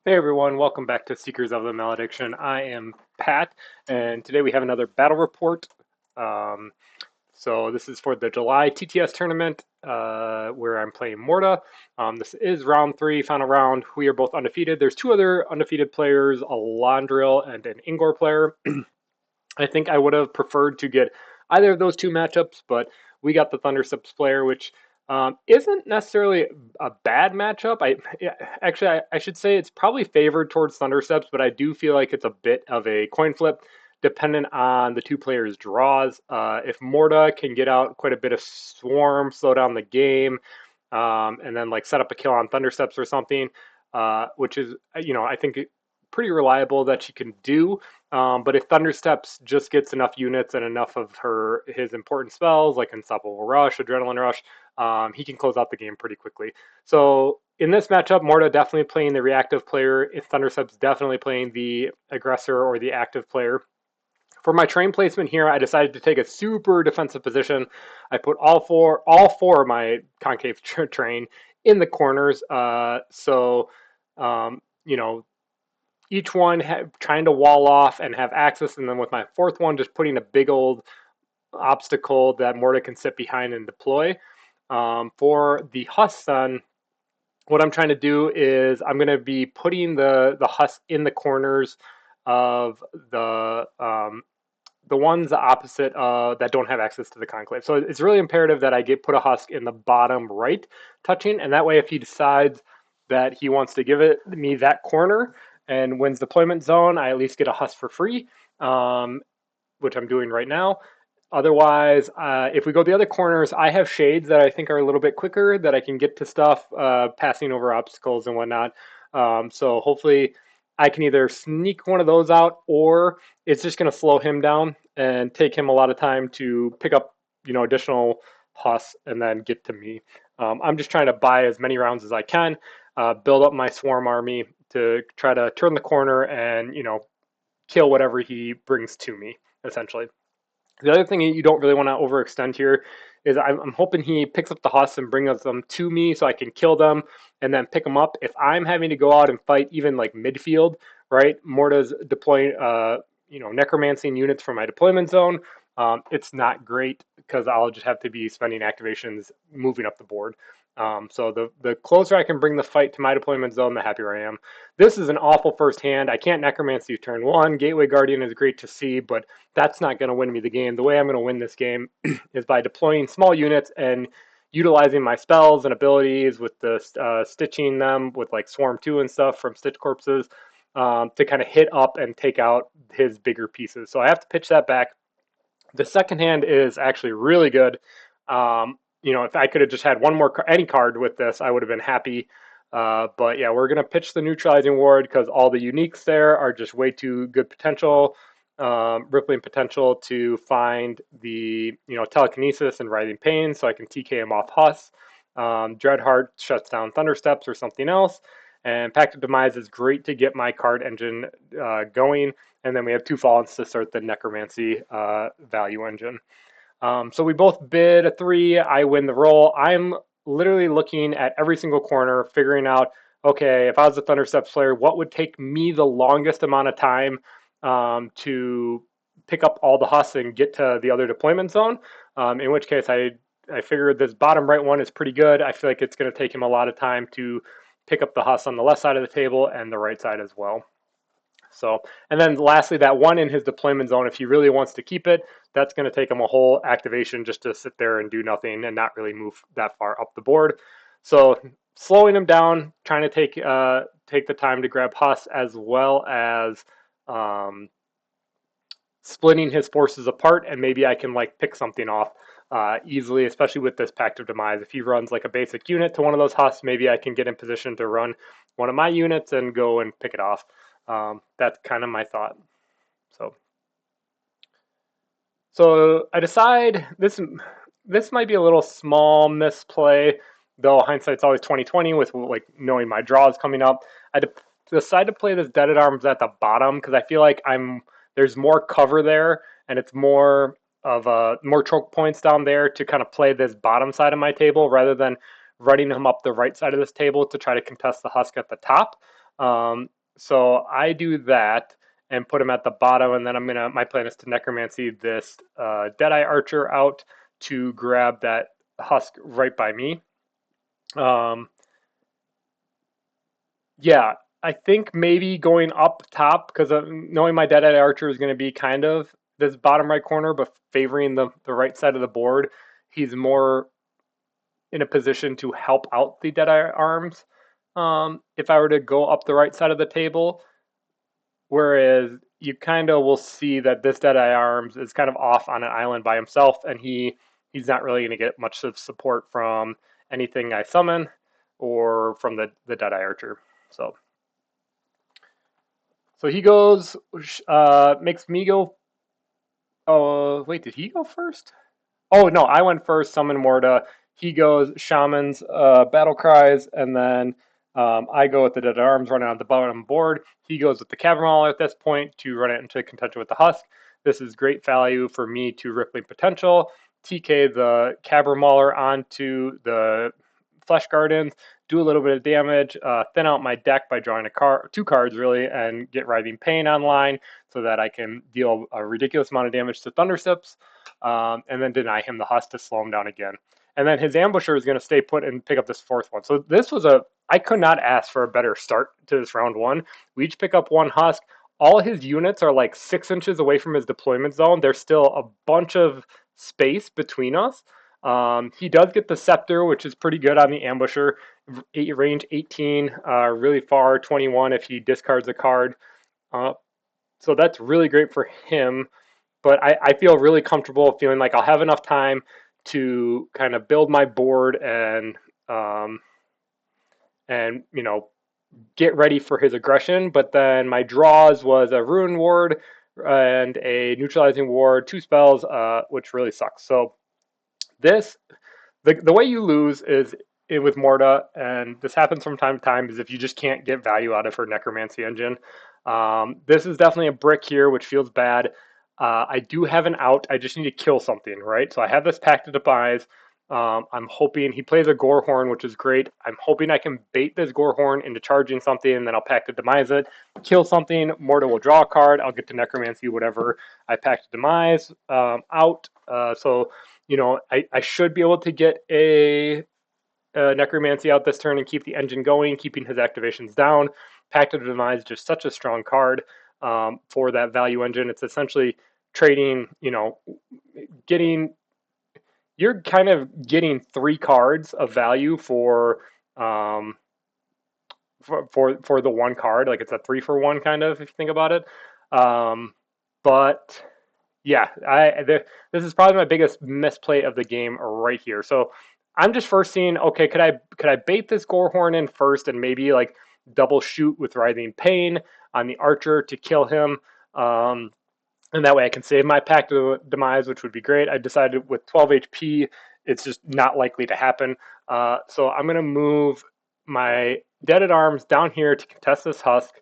Hey everyone, welcome back to Seekers of the Malediction. I am Pat, and today we have another battle report. Um, so this is for the July TTS tournament, where I'm playing Morta. This is round three, final round. We are both undefeated. There's two other undefeated players, a Landrill and an Ingor player. I think I would have preferred to get either of those two matchups, but we got the Thundersteps player, which isn't necessarily a bad matchup. I should say it's probably favored towards Thundersteps, but I do feel like it's a bit of a coin flip, dependent on the two players' draws. If Morta can get out quite a bit of swarm, slow down the game, and then like set up a kill on Thundersteps or something, which is I think pretty reliable that she can do. But if Thundersteps just gets enough units and enough of his important spells like Unstoppable Rush, Adrenaline Rush, he can close out the game pretty quickly. So in this matchup, Morta definitely playing the reactive player. If Thundersteps definitely playing the aggressor or the active player. For my train placement here, I decided to take a super defensive position. I put all four of my concave train in the corners. Um, you know, each one trying to wall off and have access, and then with my fourth one, just putting a big old obstacle that Morta can sit behind and deploy. For the Husk, then, what I'm trying to do is I'm going to be putting the Husk in the corners of the ones opposite that don't have access to the conclave. So it's really imperative that I put a Husk in the bottom right touching, and that way if he decides that he wants to give me that corner and wins deployment zone, I at least get a Husk for free, which I'm doing right now. Otherwise, if we go the other corners, I have shades that I think are a little bit quicker that I can get to stuff, passing over obstacles and whatnot. So hopefully I can either sneak one of those out, or it's just going to slow him down and take him a lot of time to pick up, additional husks and then get to me. I'm just trying to buy as many rounds as I can, build up my swarm army to try to turn the corner and, kill whatever he brings to me, essentially. The other thing you don't really want to overextend here is I'm hoping he picks up the husks and brings them to me so I can kill them and then pick them up. If I'm having to go out and fight even like midfield, right? Morta's deploying, necromancing units for my deployment zone. It's not great because I'll just have to be spending activations moving up the board. So the closer I can bring the fight to my deployment zone, the happier I am. This is an awful first hand. I can't necromancy turn one. Gateway Guardian is great to see, but that's not going to win me the game. The way I'm going to win this game is by deploying small units and utilizing my spells and abilities with the stitching them with like Swarm 2 and stuff from Stitch Corpses, to kind of hit up and take out his bigger pieces. So I have to pitch that back. The second hand is actually really good. If I could have just had one more any card with this, I would have been happy. But yeah, we're gonna pitch the neutralizing ward because all the uniques there are just way too good potential, rippling potential to find the telekinesis and writhing pain, so I can TK him off Huss. Dreadheart shuts down Thundersteps or something else, and Pact of Demise is great to get my card engine going. And then we have two Fallens to start the Necromancy value engine. So we both bid a 3. I win the roll. I'm literally looking at every single corner, figuring out, okay, if I was a Thundersteps player, what would take me the longest amount of time to pick up all the husks and get to the other deployment zone. In which case, I figured this bottom right one is pretty good. I feel like it's going to take him a lot of time to pick up the husks on the left side of the table and the right side as well. So, and then lastly, that one in his deployment zone, if he really wants to keep it, that's going to take him a whole activation just to sit there and do nothing and not really move that far up the board. So, slowing him down, trying to take the time to grab Huss, as well as um, splitting his forces apart, and maybe I can like pick something off easily, especially with this Pact of Demise. If he runs like a basic unit to one of those husks, maybe I can get in position to run one of my units and go and pick it off. That's kind of my thought. So, so I decide this might be a little small misplay, though hindsight's always 2020 with like knowing my draws coming up. I decide to play this Dead at Arms at the bottom because I feel like there's more cover there, and it's more choke points down there to kind of play this bottom side of my table rather than running him up the right side of this table to try to contest the husk at the top. So I do that and put him at the bottom, and then my plan is to necromancy this Deadeye Archer out to grab that husk right by me. Um, yeah, I think maybe going up top because knowing my Deadeye Archer is going to be kind of this bottom right corner, but favoring the right side of the board, he's more in a position to help out the Deadeye arms. If I were to go up the right side of the table, whereas you kind of will see that this Deadeye Arms is kind of off on an island by himself, and he's not really going to get much of support from anything I summon or from the Deadeye Archer. So he goes, makes me go. Oh wait, did he go first? Oh no, I went first. Summon Morda. He goes shamans, battle cries, and then I go with the dead arms running on the bottom board. He goes with the Cavern at this point to run it into contention with the Husk. This is great value for me to Rippling Potential, TK the Cavern onto the Flesh Gardens, do a little bit of damage, thin out my deck by drawing two cards really, and get Writhing Pain online so that I can deal a ridiculous amount of damage to Thundersteps, and then deny him the Husk to slow him down again. And then his Ambusher is going to stay put and pick up this fourth one. So this was I could not ask for a better start to this round one. We each pick up one Husk. All his units are like 6 inches away from his deployment zone. There's still a bunch of space between us. He does get the Scepter, which is pretty good on the Ambusher. Range 18, really far, 21 if he discards a card. Uh, so that's really great for him. But I feel really comfortable feeling like I'll have enough time to kind of build my board um, and get ready for his aggression. But then my draws was a Ruin Ward and a Neutralizing Ward, two spells, which really sucks. So this the way you lose is with Morda, and this happens from time to time, is if you just can't get value out of her Necromancy engine. This is definitely a brick here, which feels bad. I do have an out. I just need to kill something, right? So I have this Pact of Demise. I'm hoping he plays a Gorehorn, which is great. I'm hoping I can bait this Gorehorn into charging something, and then I'll Pact of Demise it, kill something. Morda will draw a card. I'll get to Necromancy, whatever I Pact of Demise out. So I should be able to get a Necromancy out this turn and keep the engine going, keeping his activations down. Pact of Demise is just such a strong card for that value engine. It's essentially trading, getting you're kind of getting 3 cards of value um, for the one card. Like it's a 3-for-1 kind of, if you think about it. But yeah, this is probably my biggest misplay of the game right here. So I'm just first seeing, okay, could I bait this Gorehorn in first and maybe like double shoot with Writhing Pain on the Archer to kill him, and that way I can save my Pact of Demise, which would be great. I decided with 12 HP, it's just not likely to happen. So I'm gonna move my Dead at Arms down here to contest this Husk,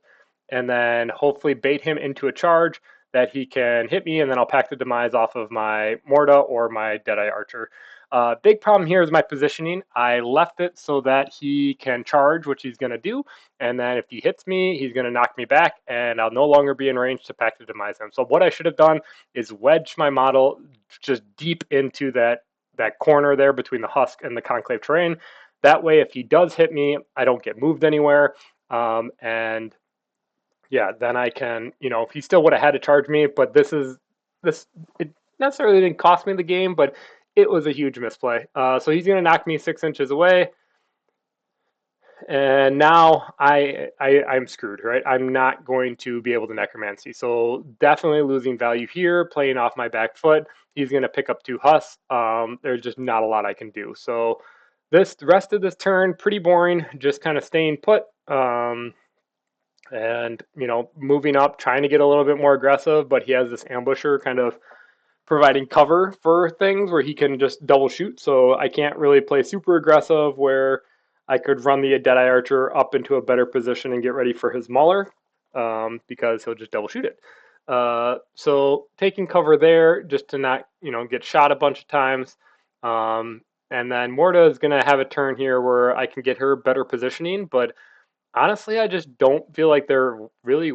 and then hopefully bait him into a charge that he can hit me, and then I'll Pact the Demise off of my Morda or my Deadeye Archer. Big problem here is my positioning. I left it so that he can charge, which he's going to do, and then if he hits me, he's going to knock me back, and I'll no longer be in range to Pact the Demise him. So what I should have done is wedge my model just deep into that corner there between the Husk and the Conclave terrain. That way, if he does hit me, I don't get moved anywhere, and yeah, then I can, he still would have had to charge me, but this it necessarily didn't cost me the game, but it was a huge misplay. So he's going to knock me 6 inches away, and now I'm screwed, right? I'm not going to be able to Necromancy, so definitely losing value here, playing off my back foot. He's going to pick up 2 Husks. There's just not a lot I can do. So the rest of this turn, pretty boring, just kind of staying put. And moving up, trying to get a little bit more aggressive, but he has this Ambusher kind of providing cover for things where he can just double shoot, so I can't really play super aggressive where I could run the Deadeye Archer up into a better position and get ready for his Mauler, because he'll just double shoot it. So taking cover there just to not get shot a bunch of times, and then Morda is going to have a turn here where I can get her better positioning, but Honestly, I just don't feel like there really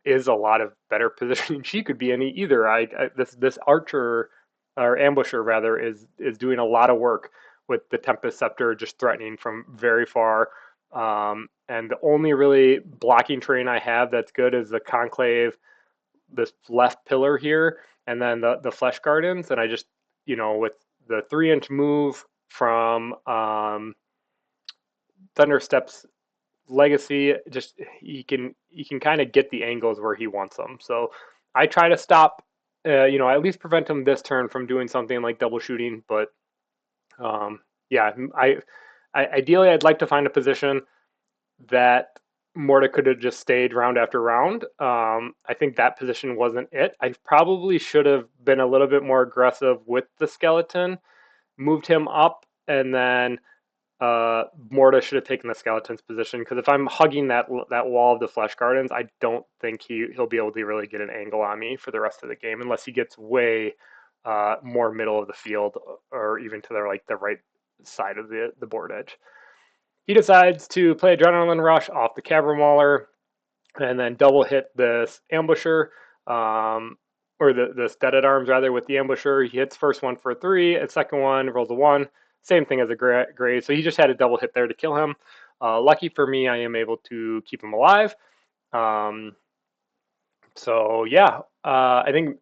is a lot of better positioning she could be in either. This archer or ambusher rather is doing a lot of work with the Tempest Scepter, just threatening from very far. And the only really blocking terrain I have that's good is the Conclave, this left pillar here, and then the Flesh Gardens. And I just, with the 3-inch move from Thundersteps Legacy, just he can kind of get the angles where he wants them. So I try to stop, at least prevent him this turn from doing something like double shooting. But yeah, I ideally I'd like to find a position that Morta could have just stayed round after round. I think that position wasn't it. I probably should have been a little bit more aggressive with the skeleton, moved him up, and then Morta should have taken the skeleton's position, because if I'm hugging that wall of the Flesh Gardens, I don't think he'll be able to really get an angle on me for the rest of the game unless he gets way more middle of the field, or even to the right side of the board edge. He decides to play Adrenaline Rush off the Cavern Mauler and then double hit this Ambusher, or the Dead at Arms rather, with the Ambusher. He hits first one for 3, and second one rolls a 1. Same thing as a grave, so he just had a double hit there to kill him. Lucky for me, I am able to keep him alive. So yeah, I think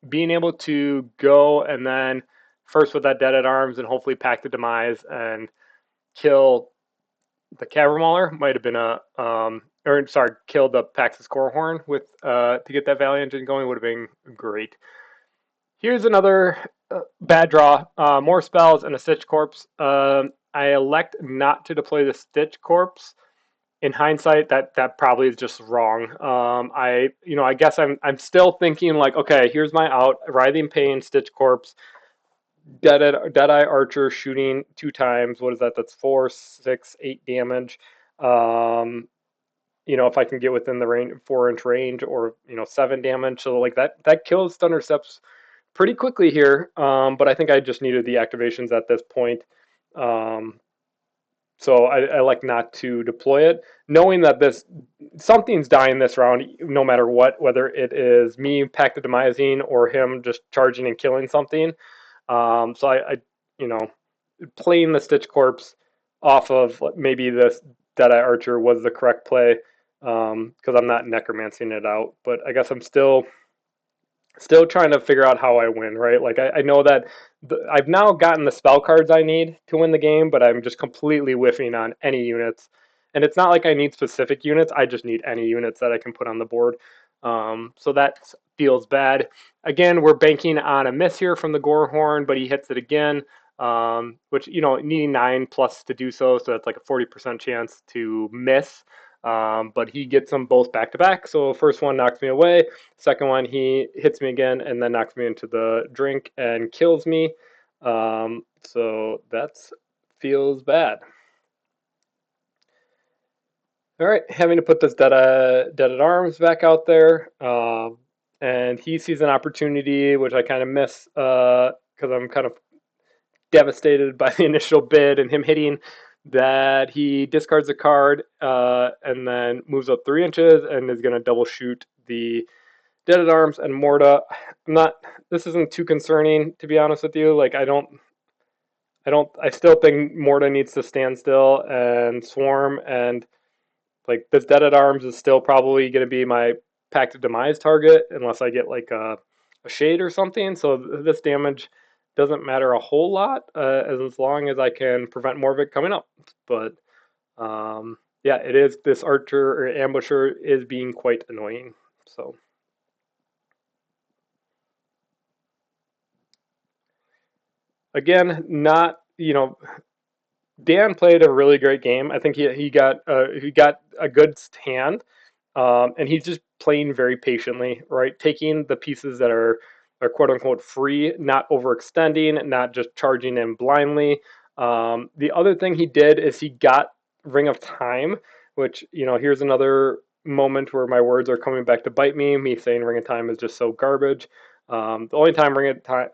being able to go and then first with that Dead at Arms and hopefully pack the Demise and kill the Cavern Mauler might have been kill the Pax's Core Horn with to get that Valley Engine going would have been great. Here's another bad draw. More spells and a Stitch Corpse. I elect not to deploy the Stitch Corpse. In hindsight, that probably is just wrong. I guess I'm still thinking like, okay, here's my out: Writhing Pain, Stitch Corpse, Deadeye Archer shooting 2 times. What is that? That's 4, 6, 8 damage. If I can get within the 4-inch range, or 7 damage, so like that kills Thundersteps pretty quickly here. But I think I just needed the activations at this point. So I like not to deploy it, knowing that something's dying this round, no matter what, whether it is me pack the demising or him just charging and killing something. So playing the Stitch Corpse off of maybe this Deadeye Archer was the correct play, because I'm not necromancing it out. But I guess I'm still trying to figure out how I win, right? Like I know that I've now gotten the spell cards I need to win the game, but I'm just completely whiffing on any units. And it's not like I need specific units, I just need any units that I can put on the board. So that feels bad. Again, we're banking on a miss here from the Gorehorn, but he hits it again, which, needing 9 plus to do so that's like a 40% chance to miss. But he gets them both back to back. So first one knocks me away. Second one, he hits me again and then knocks me into the drink and kills me. So that feels bad. All right, having to put this Dead at Arms back out there. And he sees an opportunity, which I kind of miss, because I'm kind of devastated by the initial bid and him hitting, that he discards a card, and then moves up 3 inches and is going to double shoot the Dead at Arms and Morta. This isn't too concerning, to be honest with you. Like, I still think Morta needs to stand still and swarm, and like this Dead at Arms is still probably going to be my Pact of Demise target unless I get like a shade or something. So this damage doesn't matter a whole lot, as long as I can prevent more of it coming up. But yeah, it is, this archer or ambusher is being quite annoying. So again, not Dan played a really great game. I think he got a good hand, and he's just playing very patiently, right? Taking the pieces that are quote unquote free, not overextending, not just charging in blindly. The other thing he did is he got Ring of Time, which, here's another moment where my words are coming back to bite me. Me saying Ring of Time is just so garbage. The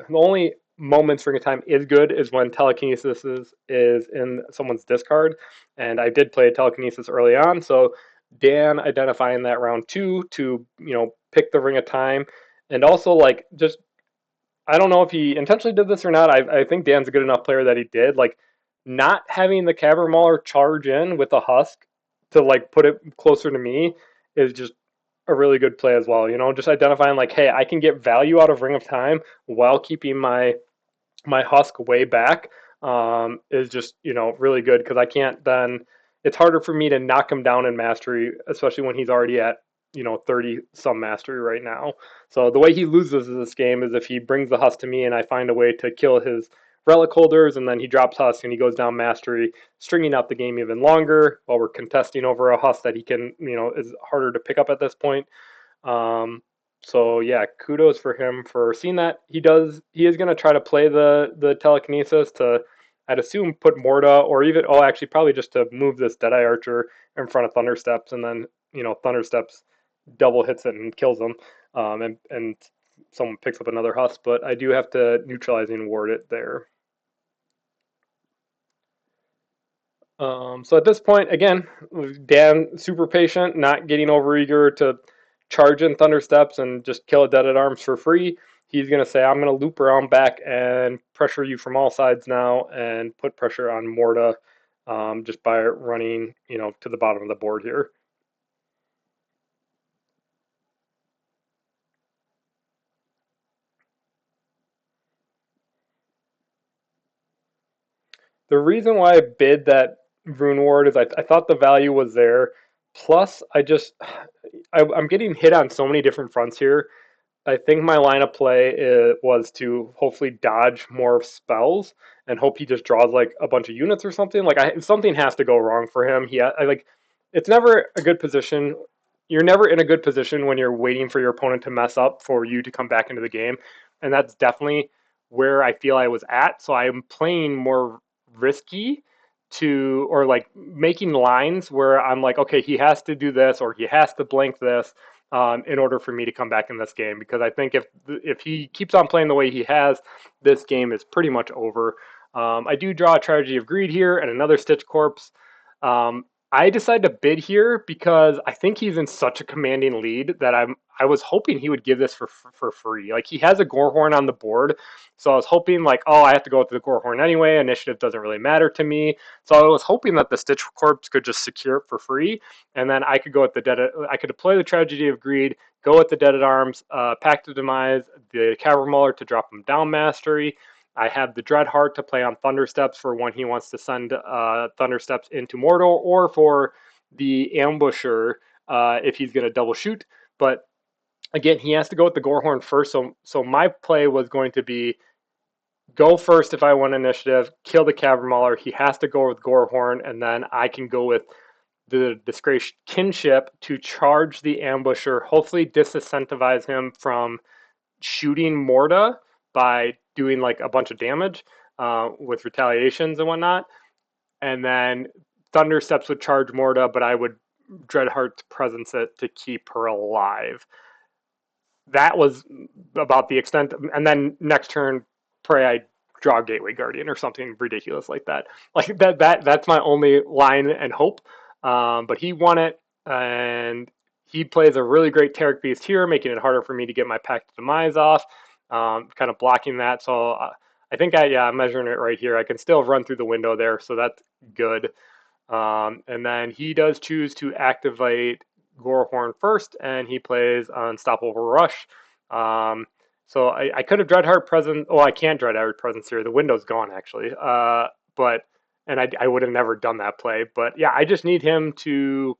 only moments Ring of Time is good is when telekinesis is in someone's discard. And I did play telekinesis early on, so Dan identifying that round two to, pick the Ring of Time. And also, like, just I don't know if he intentionally did this or not. I think Dan's a good enough player that he did. Like, not having the Cavern Mauler charge in with a Husk to, like, put it closer to me is just a really good play as well. Just identifying, like, hey, I can get value out of Ring of Time while keeping my Husk way back, is just, really good because I can't then. It's harder for me to knock him down in mastery, especially when he's already at 30 some mastery right now. So the way he loses this game is if he brings the Husk to me and I find a way to kill his relic holders, and then he drops Husk and he goes down mastery, stringing out the game even longer while we're contesting over a Husk that he can, is harder to pick up at this point. Um, so yeah, kudos for him for seeing that. He is going to try to play the telekinesis to, I'd assume, put Morda, or even, actually probably just to move this Deadeye Archer in front of Thundersteps, and then Thundersteps double hits it and kills him, and someone picks up another Husk. But I do have to neutralizing ward it there. So at this point, again, Dan super patient, not getting overeager to charge in Thundersteps and just kill a Dead at Arms for free. He's going to say, I'm going to loop around back and pressure you from all sides now and put pressure on Morta, just by running, to the bottom of the board here. The reason why I bid that Rune Ward is I thought the value was there. Plus, I'm getting hit on so many different fronts here. I think my line of play was to hopefully dodge more spells and hope he just draws like a bunch of units or something. Like, something has to go wrong for him. It's never a good position. You're never in a good position when you're waiting for your opponent to mess up for you to come back into the game, and that's definitely where I feel I was at. So I'm playing more risky or like making lines where I'm like, okay, he has to do this or he has to blank this, in order for me to come back in this game. Because I think if he keeps on playing the way he has, this game is pretty much over. I do draw a Tragedy of Greed here and another Stitch Corpse. Um, I decided to bid here because I think he's in such a commanding lead that I was hoping he would give this for free. Like, he has a Gorehorn on the board, so I was hoping, like, oh, I have to go with the Gorehorn anyway. Initiative doesn't really matter to me, so I was hoping that the Stitch Corpse could just secure it for free, and then I could go with I could deploy the Tragedy of Greed, go with the Dead at Arms, Pact of Demise, the Cavern Mauler to drop him down mastery. I have the Dreadheart to play on Thundersteps for when he wants to send Thundersteps into Mordor, or for the Ambusher, if he's going to double shoot. But again, he has to go with the Gorehorn first. So my play was going to be go first if I want initiative, kill the Cavern Mauler. He has to go with Gorehorn, and then I can go with the Disgraced Kinship to charge the Ambusher, hopefully disincentivize him from shooting Morta by doing like a bunch of damage, with retaliations and whatnot. And then Thundersteps would charge Morta, but I would Dreadheart presence it to keep her alive. That was about the extent. And then next turn, pray I draw Gateway Guardian or something ridiculous like that. Like that's my only line and hope. But he won it, and he plays a really great Taric Beast here, making it harder for me to get my Pact of Demise off, kind of blocking that. So I think I'm measuring it right here. I can still run through the window there, so that's good. And then he does choose to activate Gorehorn first, and he plays Unstoppable Rush. So I could have Dreadheart present. Oh, I can't Dreadheart presence here. The window's gone actually. But and I would have never done that play. But yeah, I just need him to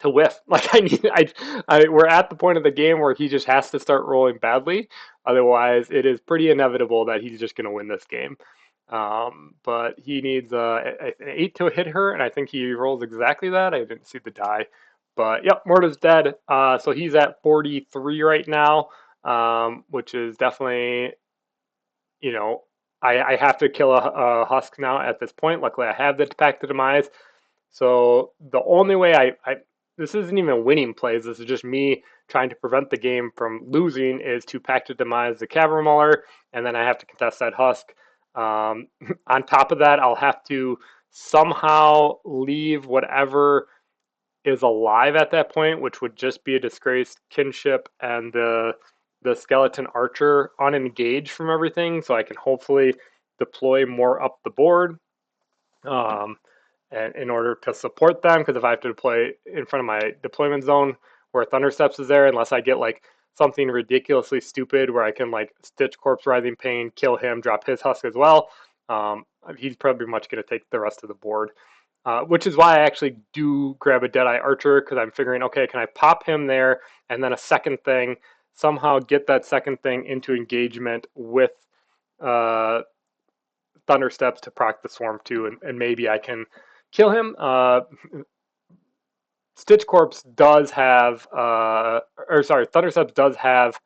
whiff. Like, we're at the point of the game where he just has to start rolling badly. Otherwise, it is pretty inevitable that he's just going to win this game. But he needs an 8 to hit her, and I think he rolls exactly that. I didn't see the die. But yep, Morta's dead. So he's at 43 right now, which is definitely, you know, I have to kill a Husk now at this point. Luckily, I have the Pact of Demise. So the only way this isn't even winning plays. This is just me trying to prevent the game from losing. Is to pack to demise the Cavern Mauler, and then I have to contest that Husk. On top of that, I'll have to somehow leave whatever is alive at that point, which would just be a disgraced kinship and the skeleton archer unengaged from everything, so I can hopefully deploy more up the board. Um, and in order to support them, because if I have to deploy in front of my deployment zone where Thundersteps is there, unless I get like something ridiculously stupid where I can like Stitch Corpse Rising Pain, kill him, drop his husk as well, um, he's probably much going to take the rest of the board. Which is why I actually do grab a Deadeye Archer, because I'm figuring, okay, can I pop him there and then a second thing, somehow get that second thing into engagement with uh, Thundersteps to proc the Swarm too, and maybe I can kill him. Stitch Corpse does have, or sorry, Thundersteps does have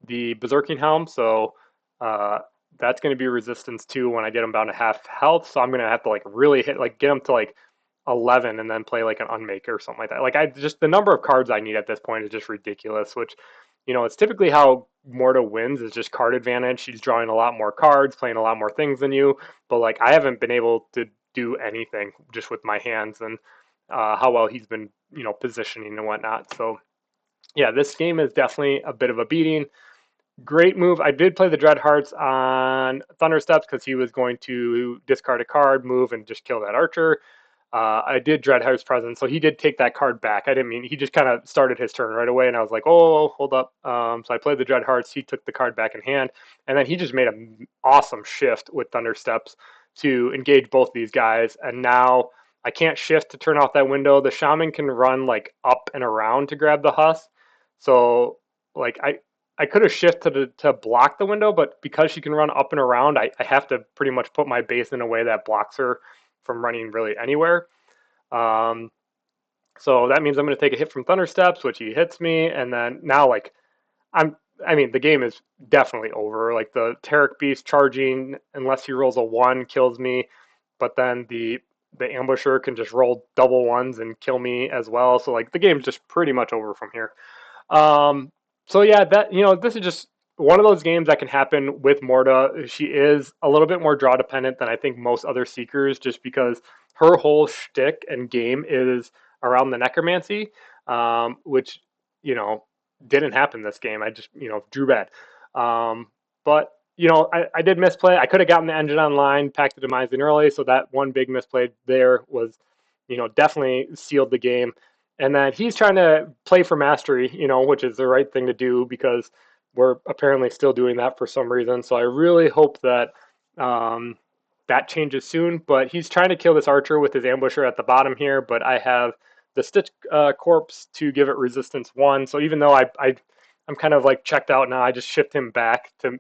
the Berserking Helm, so uh, that's going to be resistance too when I get him down to half health. So I'm going to have to like really hit, like get him to like 11 and then play like an Unmaker or something like that. Like I just, the number of cards I need at this point is just ridiculous, which, you know, it's typically how Morta wins, is just card advantage. She's drawing a lot more cards, playing a lot more things than you, but like I haven't been able to do anything just with my hands and how well he's been, you know, positioning and whatnot. So yeah, this game is definitely a bit of a beating. Great move. I did play the Dreadhearts on Thundersteps because he was going to discard a card, move, and just kill that archer. I did Dreadhearts present, so he did take that card back. I didn't mean, he just kind of started his turn right away, and I was like, oh, hold up. So I played the Dreadhearts. He took the card back in hand, and then he just made an awesome shift with Thundersteps to engage both these guys. And now I can't shift to turn off that window. The Shaman can run like up and around to grab the husk. So like I could have shifted to block the window, but because she can run up and around, I have to pretty much put my base in a way that blocks her from running really anywhere. Um, so that means I'm going to take a hit from Thundersteps, which he hits me, and then now like I mean, the game is definitely over. Like the Terroric Beast charging, unless he rolls a 1, kills me, but then the Ambusher can just roll double ones and kill me as well. So like the game's just pretty much over from here. Um, so yeah, that, you know, this is just one of those games that can happen with Morta. She is a little bit more draw dependent than I think most other Seekers, just because her whole shtick and game is around the necromancy, which, you know, didn't happen this game. I just, you know, drew bad. But you know, I did misplay. I could have gotten the engine online, packed the demise in early, so that one big misplay there was, you know, definitely sealed the game. And then he's trying to play for mastery, you know, which is the right thing to do because we're apparently still doing that for some reason. So I really hope that that changes soon. But he's trying to kill this archer with his ambusher at the bottom here. But I have the Stitch Corpse to give it resistance 1. So even though I'm kind of like checked out now, I just shift him back to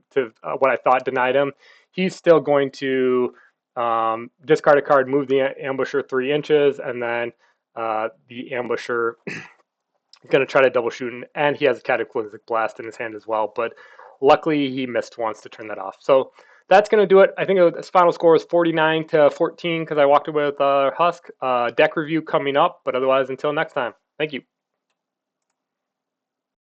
what I thought denied him. He's still going to discard a card, move the ambusher 3 inches, and then the ambusher going to try to double shoot, and he has a Cataclysmic Blast in his hand as well. But luckily, he missed once to turn that off. So that's going to do it. I think his final score was 49-14 because I walked away with Husk. Deck review coming up, but otherwise, until next time, thank you.